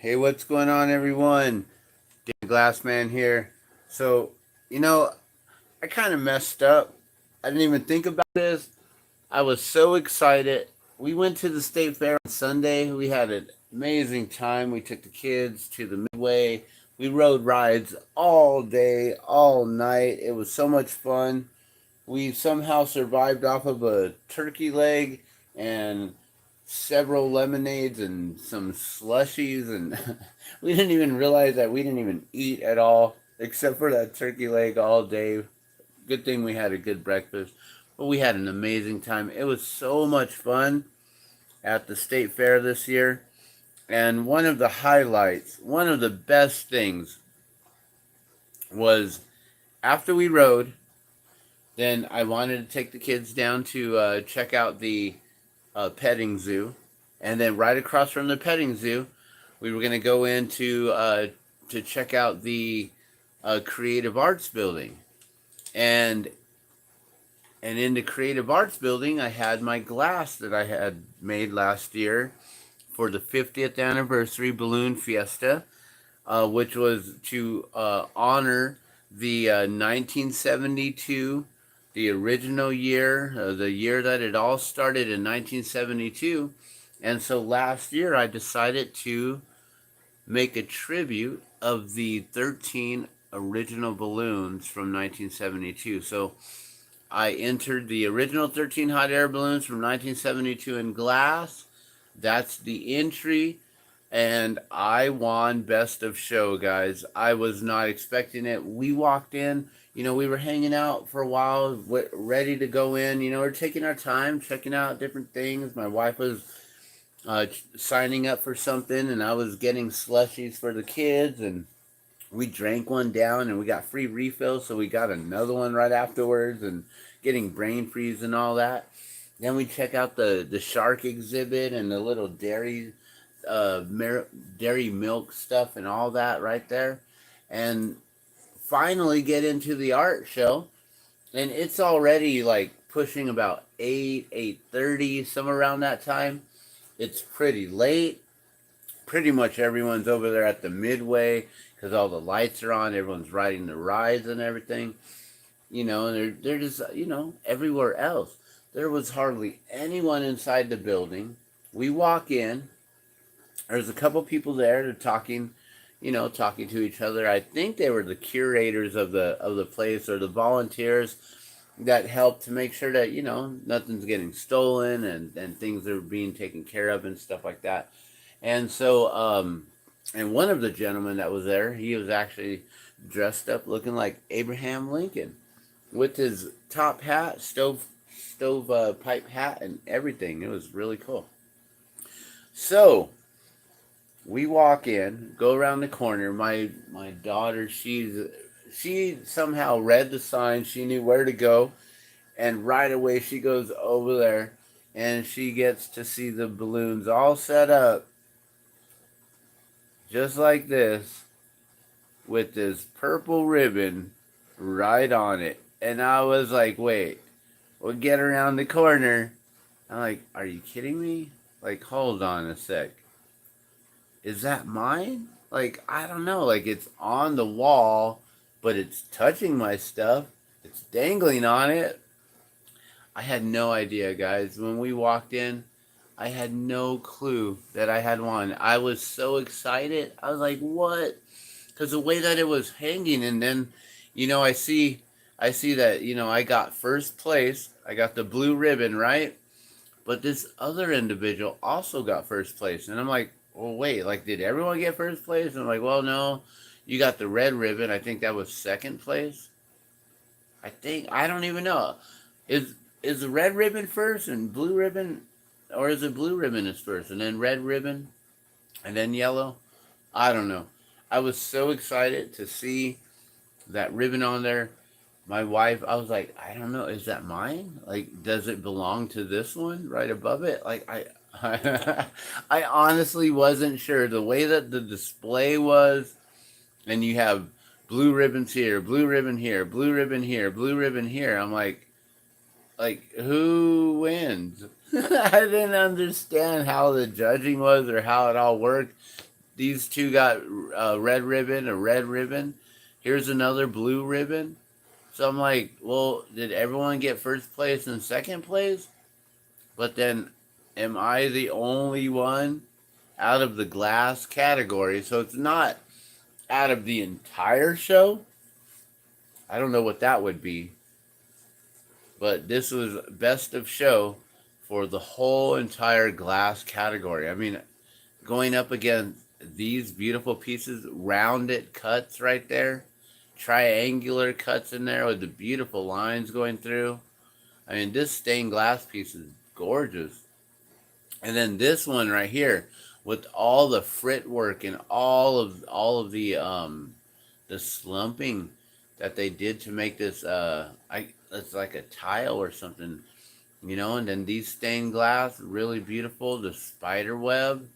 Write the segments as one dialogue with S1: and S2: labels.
S1: Hey, what's going on, everyone? The Glass Man here. So, you know, I kind of messed up. I didn't even think about this. I was so excited. We went to the state fair on Sunday. We had an amazing time. We took the kids to the Midway. We rode rides all day, all night. It was so much fun. We somehow survived off of a turkey leg and several lemonades and some slushies, and we didn't even realize that we didn't even eat at all except for that turkey leg all day. Good thing we had a good breakfast, but we had an amazing time. It was so much fun at the state fair this year, and one of the highlights, one of the best things was after we rode, then I wanted to take the kids down to check out the petting zoo, and then right across from the petting zoo, we were going to go in to check out the creative arts building, and in the creative arts building, I had my glass that I had made last year for the 50th anniversary balloon fiesta, which was to honor the 1972, the original year, the year that it all started in 1972. And so last year I decided to make a tribute of the 13 original balloons from 1972. So I entered the original 13 hot air balloons from 1972 in glass. That's the entry. And I won best of show, guys. I was not expecting it. We walked in, we were hanging out for a while, ready to go in. We're taking our time, checking out different things. My wife was signing up for something, and I was getting slushies for the kids, and we drank one down, and we got free refills, so we got another one right afterwards, and getting brain freeze and all that. Then we check out the shark exhibit and the little dairy milk stuff and all that right there, and finally get into the art show. And it's already like pushing about 8:30, somewhere around that time. It's pretty late. Pretty much everyone's over there at the Midway because all the lights are on. Everyone's riding the rides and everything. And they're just, everywhere else. There was hardly anyone inside the building. We walk in. There's a couple people there. They're talking, talking to each other. I think they were the curators of the place, or the volunteers that helped to make sure that nothing's getting stolen, and things are being taken care of and stuff like that. And so, and one of the gentlemen that was there, he was actually dressed up looking like Abraham Lincoln, with his top hat, stove pipe hat, and everything. It was really cool. So we walk in, go around the corner. My daughter, she somehow read the sign. She knew where to go, and right away she goes over there, and she gets to see the balloons all set up, just like this, with this purple ribbon right on it. And I was like, wait, we'll get around the corner. I'm like, are you kidding me? Like, hold on a sec. Is that mine? Like, I don't know. Like, it's on the wall, but it's touching my stuff. It's dangling on it. I had no idea, guys. When we walked in, I had no clue that I had one. I was so excited. I was like, what? Because the way that it was hanging, and then, I see that, I got first place. I got the blue ribbon, right? But this other individual also got first place. And I'm like, well, wait, like, did everyone get first place? And I'm like, well, no, you got the red ribbon. I think that was second place. I don't even know. Is is the red ribbon first and blue ribbon, or is it blue ribbon is first and then red ribbon and then yellow? I don't know. I was so excited to see that ribbon on there. My wife, I was like, I don't know, is that mine? Like, does it belong to this one right above it? Like, I honestly wasn't sure. The way that the display was, and you have blue ribbons here, blue ribbon here, blue ribbon here, blue ribbon here. I'm like, who wins? I didn't understand how the judging was or how it all worked. these two got a red ribbon. Here's another blue ribbon. So I'm like, well, did everyone get first place and second place? But then, am I the only one out of the glass category? So it's not out of the entire show. I don't know what that would be. But this was best of show for the whole entire glass category. I mean, going up against these beautiful pieces, rounded cuts right there, triangular cuts in there with the beautiful lines going through. I mean, this stained glass piece is gorgeous. And then this one right here with all the frit work and all of the slumping that they did to make this it's like a tile or something, you know. And then these stained glass, really beautiful. The spider web,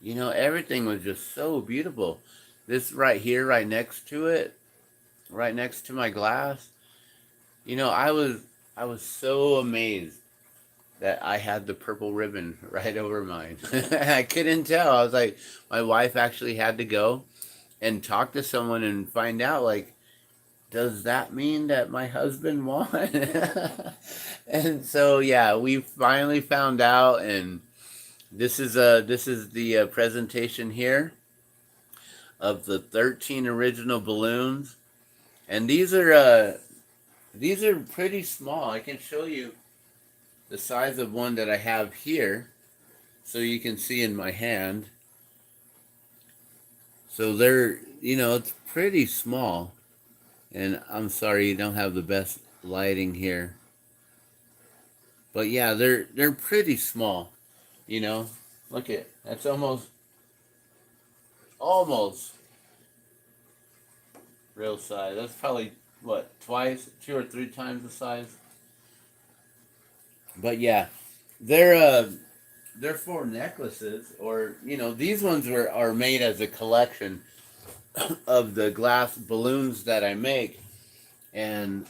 S1: you know, everything was just so beautiful. This right here, right next to it, right next to my glass, you know, I was so amazed that I had the purple ribbon right over mine. I couldn't tell. I was like, my wife actually had to go and talk to someone and find out, like, does that mean that my husband won? And so, yeah, we finally found out, and this is the presentation here of the 13 original balloons, and these are pretty small. I can show you the size of one that I have here, so you can see in my hand. So they're, you know, it's pretty small. And I'm sorry you don't have the best lighting here. But yeah, they're pretty small, you know. Look at, that's almost real size. That's probably what, twice, 2 or 3 times the size. But yeah, they're for necklaces, or, you know, these ones are made as a collection of the glass balloons that I make, and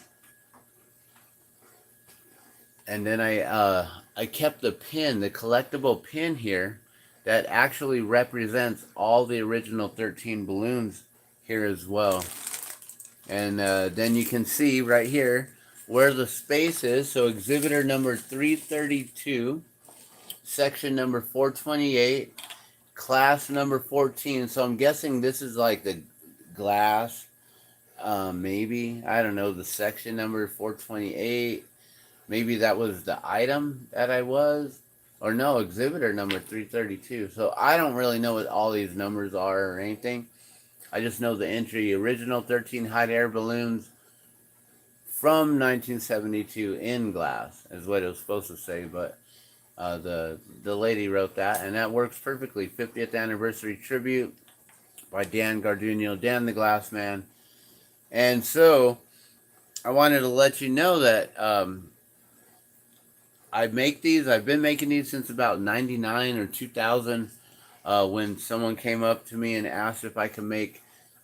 S1: then I kept the pin, the collectible pin here that actually represents all the original 13 balloons here as well. And then you can see right here where the space is. So exhibitor number 332, section number 428, class number 14. So I'm guessing this is like the glass, maybe, I don't know, the section number 428. Maybe that was the item that I was, or no, exhibitor number 332. So I don't really know what all these numbers are or anything. I just know the entry, original 13 hot air balloons from 1972 in glass, is what it was supposed to say, but the lady wrote that, and that works perfectly. 50th anniversary tribute by Dan Garduno, Dan the Glass Man. And so I wanted to let you know that I make these. I've been making these since about 99 or 2000, when someone came up to me and asked if I could make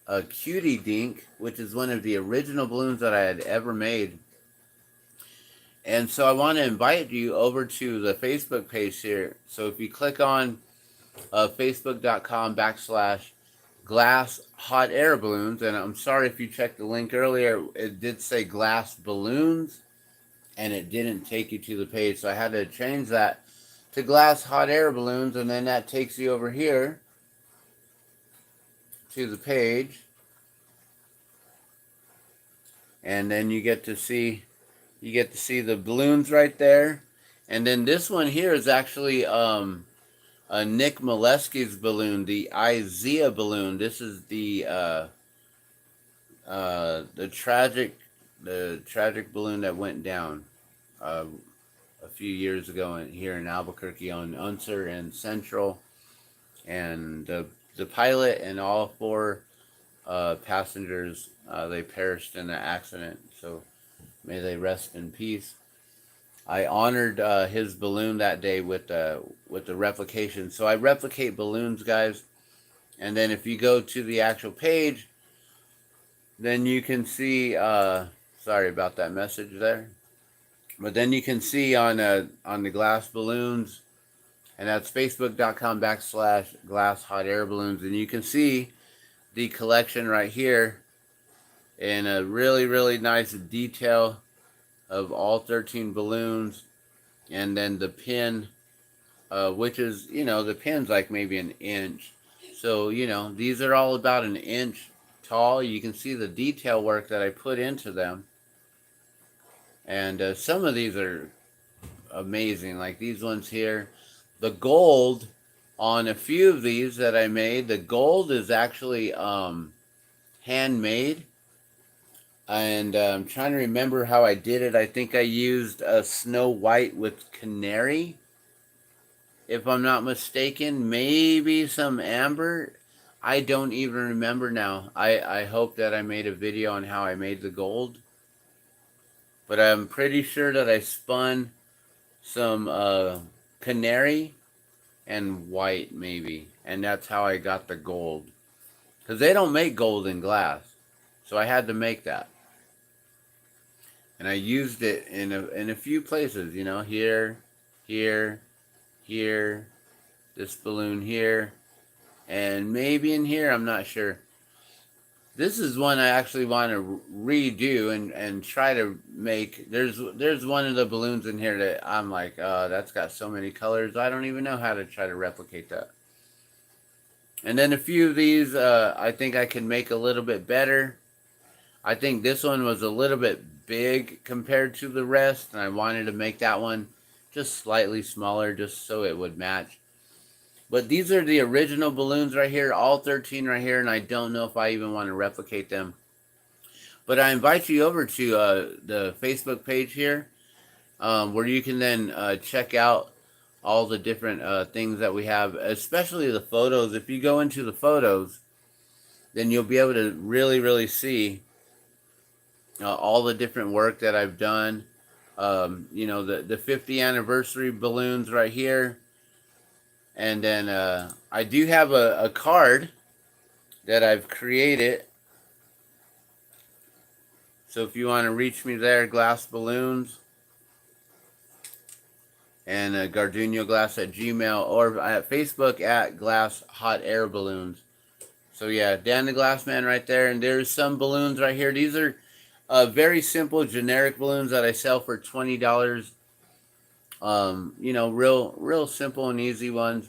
S1: a cutie dink, which is one of the original balloons that I had ever made. And so I want to invite you over to the Facebook page here. So if you click on facebook.com/glass hot air balloons, and I'm sorry if you checked the link earlier, it did say glass balloons and it didn't take you to the page, so I had to change that to glass hot air balloons, and then that takes you over here to the page, and then you get to see the balloons right there. And then this one here is actually a Nick Molesky's balloon, the Isaiah balloon. This is the tragic balloon that went down a few years ago here in Albuquerque on Unser and Central, and the pilot and all 4 passengers, they perished in the accident. So may they rest in peace. I honored his balloon that day with the replication. So I replicate balloons, guys. And then if you go to the actual page, then you can see, sorry about that message there, but then you can see on the glass balloons And that's facebook.com/glass hot air balloons. And you can see the collection right here in a really nice detail of all 13 balloons. And then the pin, which is, the pin's like maybe an inch. So, these are all about an inch tall. You can see the detail work that I put into them. And some of these are amazing, like these ones here. The gold on a few of these that I made, the gold is actually handmade. And I'm trying to remember how I did it. I think I used a Snow White with canary, if I'm not mistaken. Maybe some amber. I don't even remember now. I hope that I made a video on how I made the gold. But I'm pretty sure that I spun some canary and white maybe. And that's how I got the gold. Because they don't make gold in glass. So I had to make that. And I used it in a few places, here, this balloon here, and maybe in here, I'm not sure. This is one I actually want to redo and try to make. There's one of the balloons in here that I'm like, that's got so many colors, I don't even know how to try to replicate that. And then a few of these, I think I can make a little bit better. I think this one was a little bit big compared to the rest, and I wanted to make that one just slightly smaller just so it would match. But these are the original balloons right here, all 13 right here, and I don't know if I even want to replicate them. But I invite you over to the Facebook page here, where you can then check out all the different things that we have, especially the photos. If you go into the photos, then you'll be able to really see all the different work that I've done. The 50th anniversary balloons right here. And then I do have a card that I've created. So if you want to reach me there, Glass Balloons and gardunioglass@gmail, or at Facebook at Glass Hot Air Balloons. So yeah, Dan the Glass Man right there. And there's some balloons right here. These are very simple generic balloons that I sell for $20. Real simple and easy ones.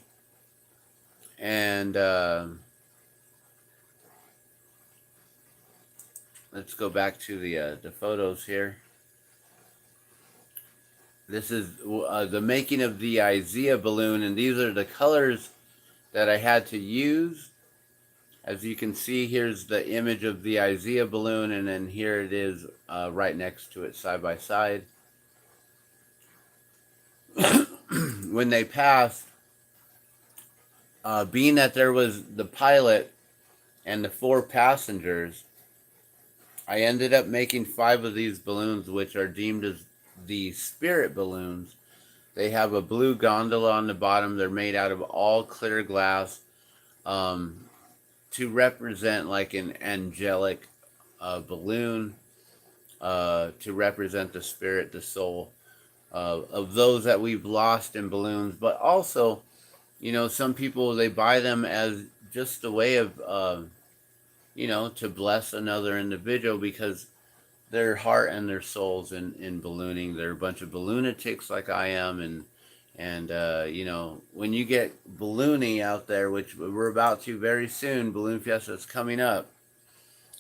S1: And let's go back to the photos here. This is the making of the Isaiah balloon, and these are the colors that I had to use. As you can see, here's the image of the Isaiah balloon, and then here it is right next to it, side by side. When they passed, being that there was the pilot and the 4 passengers, I ended up making 5 of these balloons, which are deemed as the spirit balloons. They have a blue gondola on the bottom. They're made out of all clear glass, to represent like an angelic balloon, to represent the spirit, the soul of those that we've lost in balloons. But also, some people, they buy them as just a way of, to bless another individual, because their heart and their souls in ballooning. They're a bunch of balloonatics like I am, and when you get ballooning out there, which we're about to very soon, Balloon Fiesta is coming up,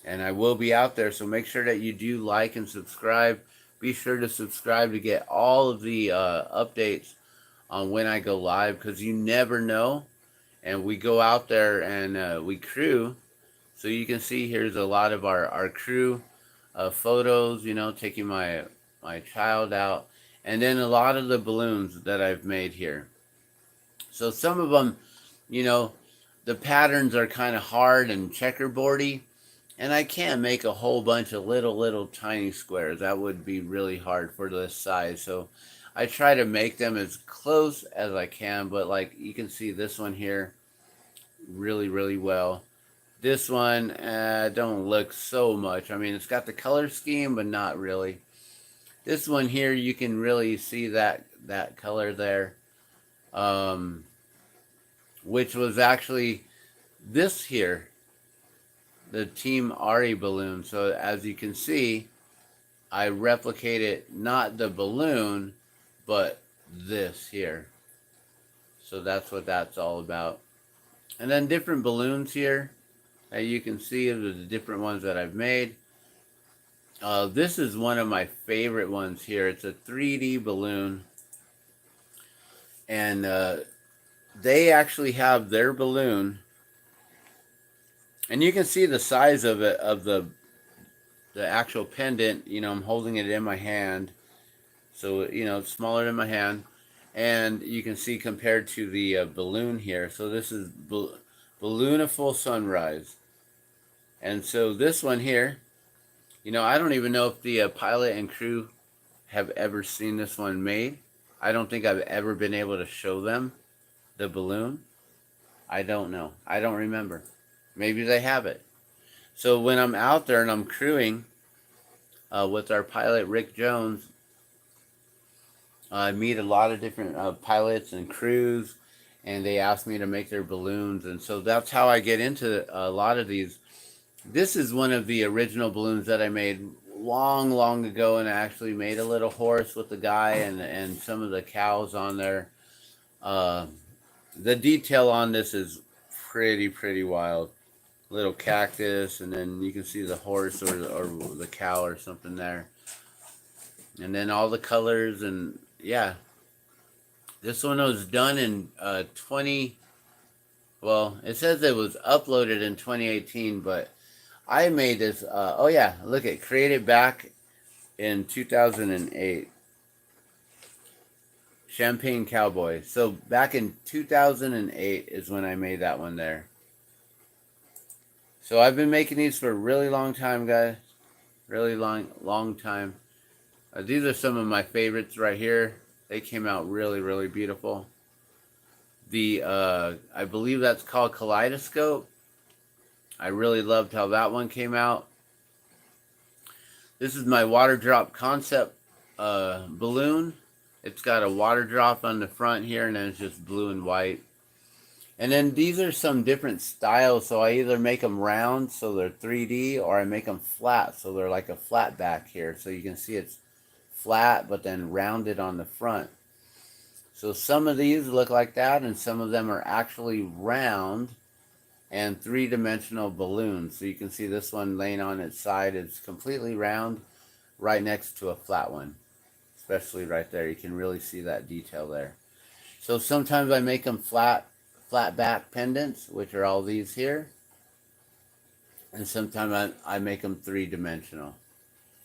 S1: and I will be out there, so make sure that you do like and subscribe. Be sure to subscribe to get all of the updates on when I go live, because you never know. And we go out there and we crew. So you can see here's a lot of our crew photos, taking my child out. And then a lot of the balloons that I've made here. So some of them, the patterns are kind of hard and checkerboardy. And I can't make a whole bunch of little tiny squares. That would be really hard for this size. So I try to make them as close as I can. But like you can see this one here really well. This one don't look so much. I mean, it's got the color scheme, but not really. This one here, you can really see that color there. which was actually this here, the Team Ari balloon. So as you can see, I replicated not the balloon, but this here. So that's what that's all about. And then different balloons here that you can see of the different ones that I've made. This is one of my favorite ones here. It's a 3D balloon. And they actually have their balloon. And you can see the size of it, of the actual pendant. You know, I'm holding it in my hand. So, you know, it's smaller than my hand. And you can see compared to the balloon here. So this is Ballooniful Sunrise. And so this one here, you know, I don't even know if the pilot and crew have ever seen this one made. I don't think I've ever been able to show them the balloon. I don't know. I don't remember. Maybe they have it. So when I'm out there and I'm crewing with our pilot, Rick Jones, I meet a lot of different pilots and crews, and they ask me to make their balloons. And so that's how I get into a lot of these. This is one of the original balloons that I made long ago, and I actually made a little horse with the guy and some of the cows on there. The detail on this is pretty wild. Little cactus, and then you can see the horse or the cow or something there. And then all the colors, and yeah. This one was done in well, it says it was uploaded in 2018, but I made this, oh yeah, look, it created back in 2008. Champagne Cowboy. So back in 2008 is when I made that one there. So I've been making these for a really long time, guys. Really long time. These are some of my favorites right here. They came out really beautiful. The, I believe that's called Kaleidoscope. I really loved how that one came out. This is my water drop concept balloon. It's got a water drop on the front here, and then it's just blue and white. And then these are some different styles. So I either make them round, so they're 3D, or I make them flat, so they're like a flat back here. So you can see it's flat, but then rounded on the front. So some of these look like that, and some of them are actually round and three-dimensional balloons. So you can see this one laying on its side is completely round, right next to a flat one. Especially right there, you can really see that detail there. So sometimes I make them flat back pendants, which are all these here. And sometimes I make them three-dimensional.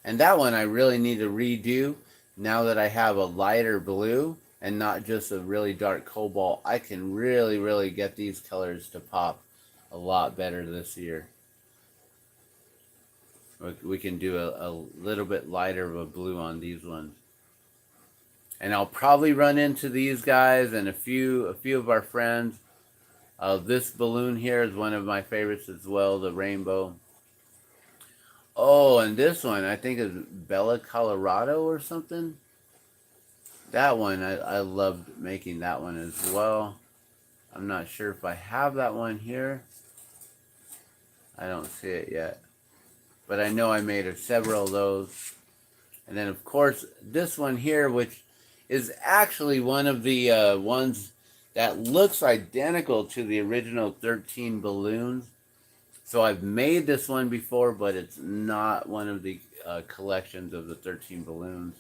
S1: And that one I really need to redo now that I have a lighter blue and not just a really dark cobalt. I can really get these colors to pop a lot better this year. We can do a little bit lighter of a blue on these ones. And I'll probably run into these guys and a few of our friends. This balloon here is one of my favorites as well, the rainbow. Oh, and this one, I think is Bella, Colorado or something. That one, I loved making that one as well. I'm not sure if I have that one here. I don't see it yet. But I know I made several of those. And then, of course, this one here, which is actually one of the ones that looks identical to the original 13 balloons. So I've made this one before, but it's not one of the collections of the 13 balloons.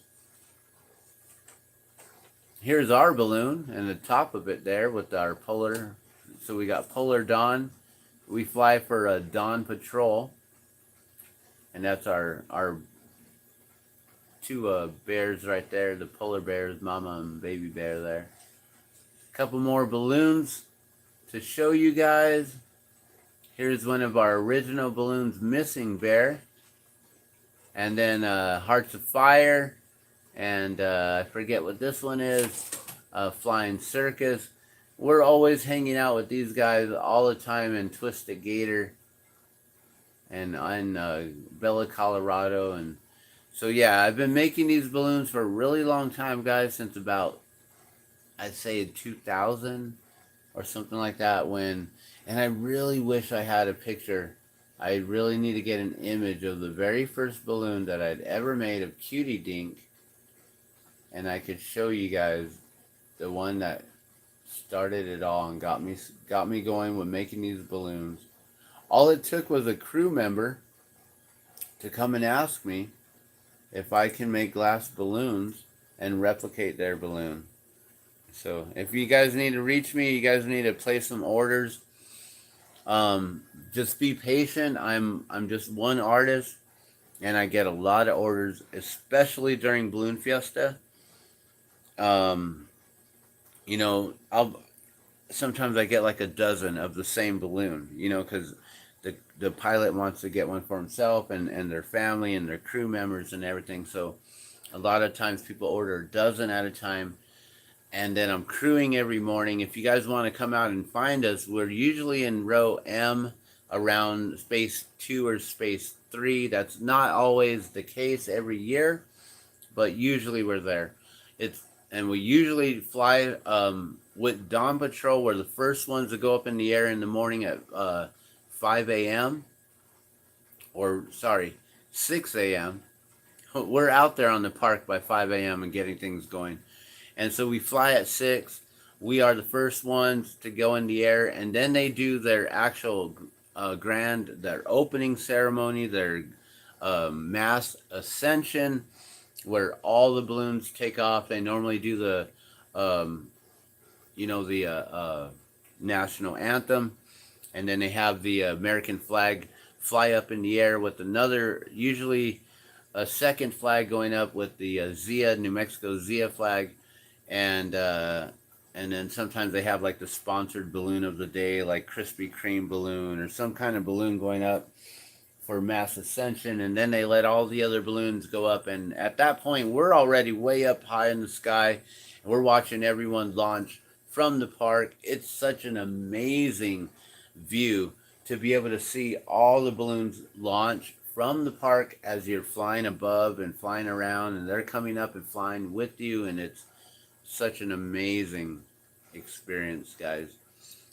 S1: Here's our balloon and the top of it there with our polar. So we got Polar Dawn. We fly for a Dawn Patrol. And that's our two bears right there. The polar bears, mama and baby bear there. A couple more balloons to show you guys. Here's one of our original balloons, Missing Bear. And then Hearts of Fire. And I forget what this one is. Flying Circus. We're always hanging out with these guys all the time in Twisted Gator. And in Bella, Colorado. And so yeah, I've been making these balloons for a really long time, guys, since about, I'd say 2000 or something like that, and I really wish I had a picture. I really need to get an image of the very first balloon that I'd ever made of Cutie Dink, and I could show you guys the one that started it all and got me going with making these balloons. All it took was a crew member to come and ask me if I can make glass balloons and replicate their balloon. So if you guys need to reach me, you guys need to place some orders. Just be patient. I'm just one artist, and I get a lot of orders, especially during Balloon Fiesta. You know, I'll sometimes I get like a dozen of the same balloon. You know, because the pilot wants to get one for himself and their family and their crew members and everything. So a lot of times people order a dozen at a time. And then I'm crewing every morning. If you guys want to come out and find us, we're usually in row M around space 2 or space 3. That's not always the case every year, but usually we're there. And we usually fly with Dawn Patrol. We're the first ones to go up in the air in the morning at 5 a.m. Or, sorry, 6 a.m. We're out there on the park by 5 a.m. and getting things going. And so we fly at 6. We are the first ones to go in the air, and then they do their actual their opening ceremony, their mass ascension, where all the balloons take off. They normally do the, national anthem, and then they have the American flag fly up in the air with another, usually a second flag going up with the Zia, New Mexico Zia flag. And then sometimes they have like the sponsored balloon of the day, like Krispy Kreme balloon or some kind of balloon going up for mass ascension. And then they let all the other balloons go up. And at that point, we're already way up high in the sky. And we're watching everyone launch from the park. It's such an amazing view to be able to see all the balloons launch from the park as you're flying above and flying around. And they're coming up and flying with you. And it's such an amazing experience, guys.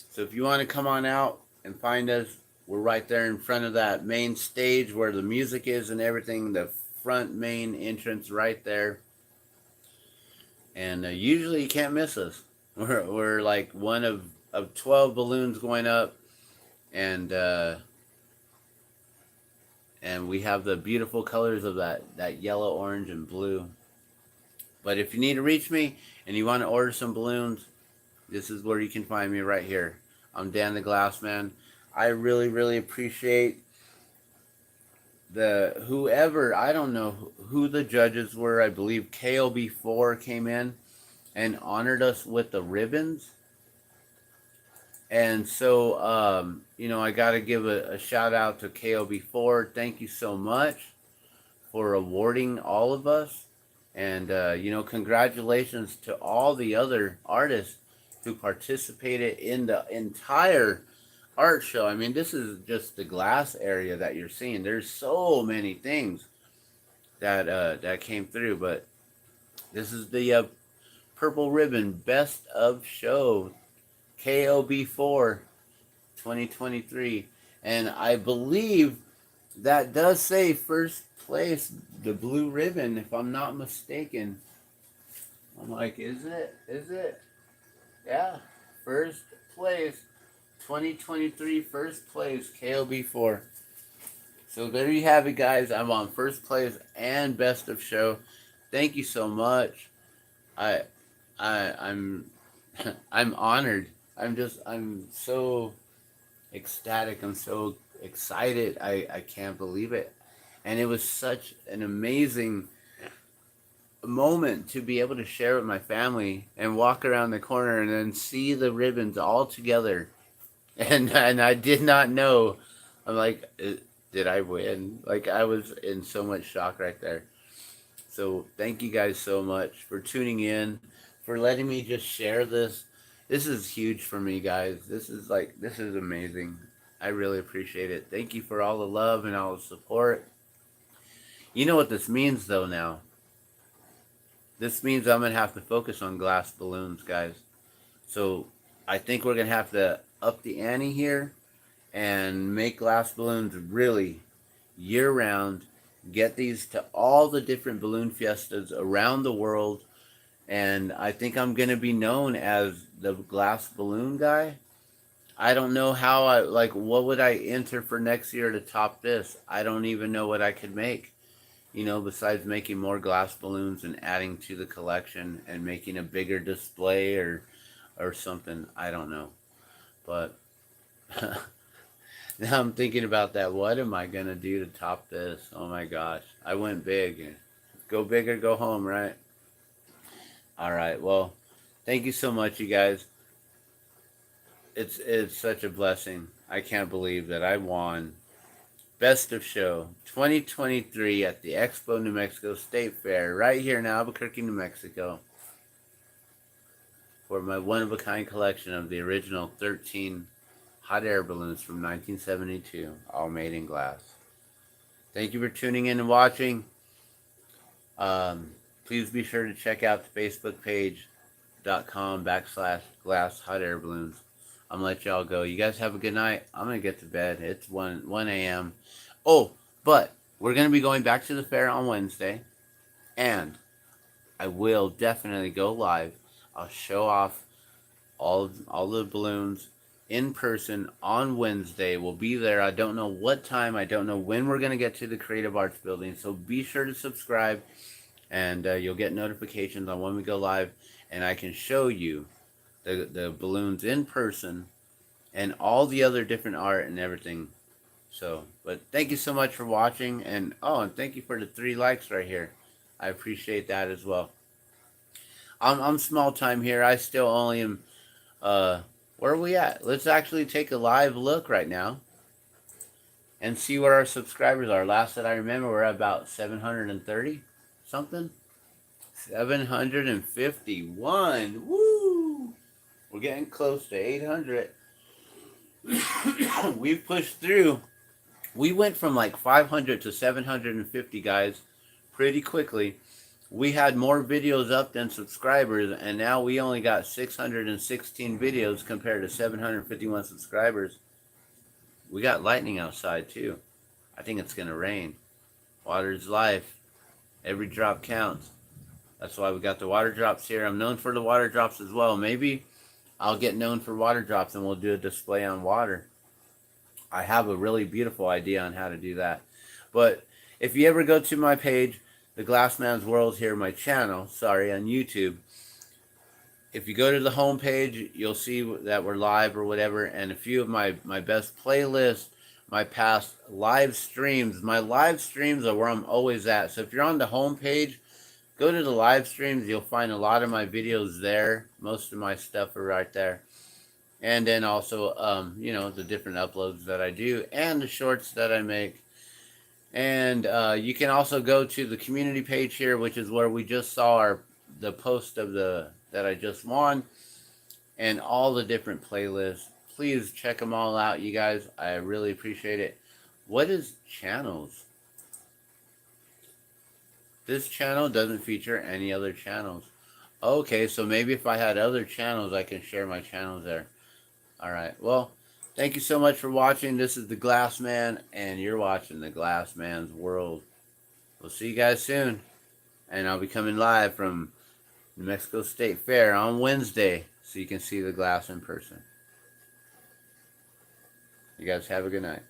S1: So if you want to come on out and find us, we're right there in front of that main stage where the music is and everything, the front main entrance right there. And usually you can't miss us. We're like one of 12 balloons going up, and we have the beautiful colors of that yellow, orange, and blue. But if you need to reach me and you want to order some balloons, this is where you can find me, right here. I'm Dan the Glassman. I really, really appreciate whoever, I don't know who the judges were. I believe KOB4 came in and honored us with the ribbons. And so, I got to give a shout out to KOB4. Thank you so much for awarding all of us. And, congratulations to all the other artists who participated in the entire art show. I mean, this is just the glass area that you're seeing. There's so many things that came through, but this is the Purple Ribbon Best of Show KOB4 2023. And I believe that does say first place, the blue ribbon, if I'm not mistaken. I'm like, is it? Yeah, first place, 2023 first place, KOB4. So there you have it, guys. I'm on first place and best of show. Thank you so much. I'm I'm honored. I'm so ecstatic. I'm so excited. I can't believe it. And it was such an amazing moment to be able to share with my family and walk around the corner and then see the ribbons all together. And I did not know. I'm like, did I win? Like, I was in so much shock right there. So thank you guys so much for tuning in, for letting me just share this. This is huge for me, guys. This is amazing. I really appreciate it. Thank you for all the love and all the support. You know what this means, though, now. this means I'm going to have to focus on glass balloons, guys. So I think we're going to have to up the ante here and make glass balloons really year round. Get these to all the different balloon fiestas around the world. And I think I'm going to be known as the glass balloon guy. I don't know how what would I enter for next year to top this? I don't even know what I could make. Besides making more glass balloons and adding to the collection and making a bigger display or something. I don't know. But now I'm thinking about that. What am I going to do to top this? Oh my gosh. I went big. Go big or go home, right? All right. Well, thank you so much, you guys. It's such a blessing. I can't believe that I won Best of Show 2023 at the Expo, New Mexico State Fair, right here in Albuquerque, New Mexico, for my one-of-a-kind collection of the original 13 hot air balloons from 1972, all made in glass. Thank you for tuning in and watching. Please be sure to check out the Facebook page.com/glass hot air balloons. I'm going to let y'all go. You guys have a good night. I'm going to get to bed. It's 1 a.m. Oh, but we're going to be going back to the fair on Wednesday. And I will definitely go live. I'll show off all the balloons in person on Wednesday. We'll be there. I don't know what time. I don't know when we're going to get to the Creative Arts Building. So be sure to subscribe. And you'll get notifications on when we go live. And I can show you the balloons in person and all the other different art and everything. So, but thank you so much for watching, and thank you for the 3 likes right here. I appreciate that as well. I'm small time here. I still only am where are we at? Let's actually take a live look right now and see where our subscribers are. Last that I remember, we're at about 730 something. 751. Woo! We're getting close to 800. We've pushed through. We went from like 500 to 750, guys, pretty quickly. We had more videos up than subscribers, and now we only got 616 videos compared to 751 subscribers. We got lightning outside, too. I think it's going to rain. Water is life. Every drop counts. That's why we got the water drops here. I'm known for the water drops as well. Maybe I'll get known for water drops and we'll do a display on water. I have a really beautiful idea on how to do that. But if you ever go to my page, The Glassman's World here, my channel, on YouTube, if you go to the home page, you'll see that we're live or whatever, and a few of my best playlists, my past live streams. My live streams are where I'm always at. So if you're on the home page, go to the live streams. You'll find a lot of my videos there. Most of my stuff are right there. And then also, the different uploads that I do and the shorts that I make. And you can also go to the community page here, which is where we just saw the post of that I just won, and all the different playlists. Please check them all out, you guys. I really appreciate it. What is channels? This channel doesn't feature any other channels. Okay, so maybe if I had other channels, I can share my channels there. All right, well, thank you so much for watching. This is The Glass Man, and you're watching The Glass Man's World. We'll see you guys soon. And I'll be coming live from New Mexico State Fair on Wednesday, so you can see the glass in person. You guys have a good night.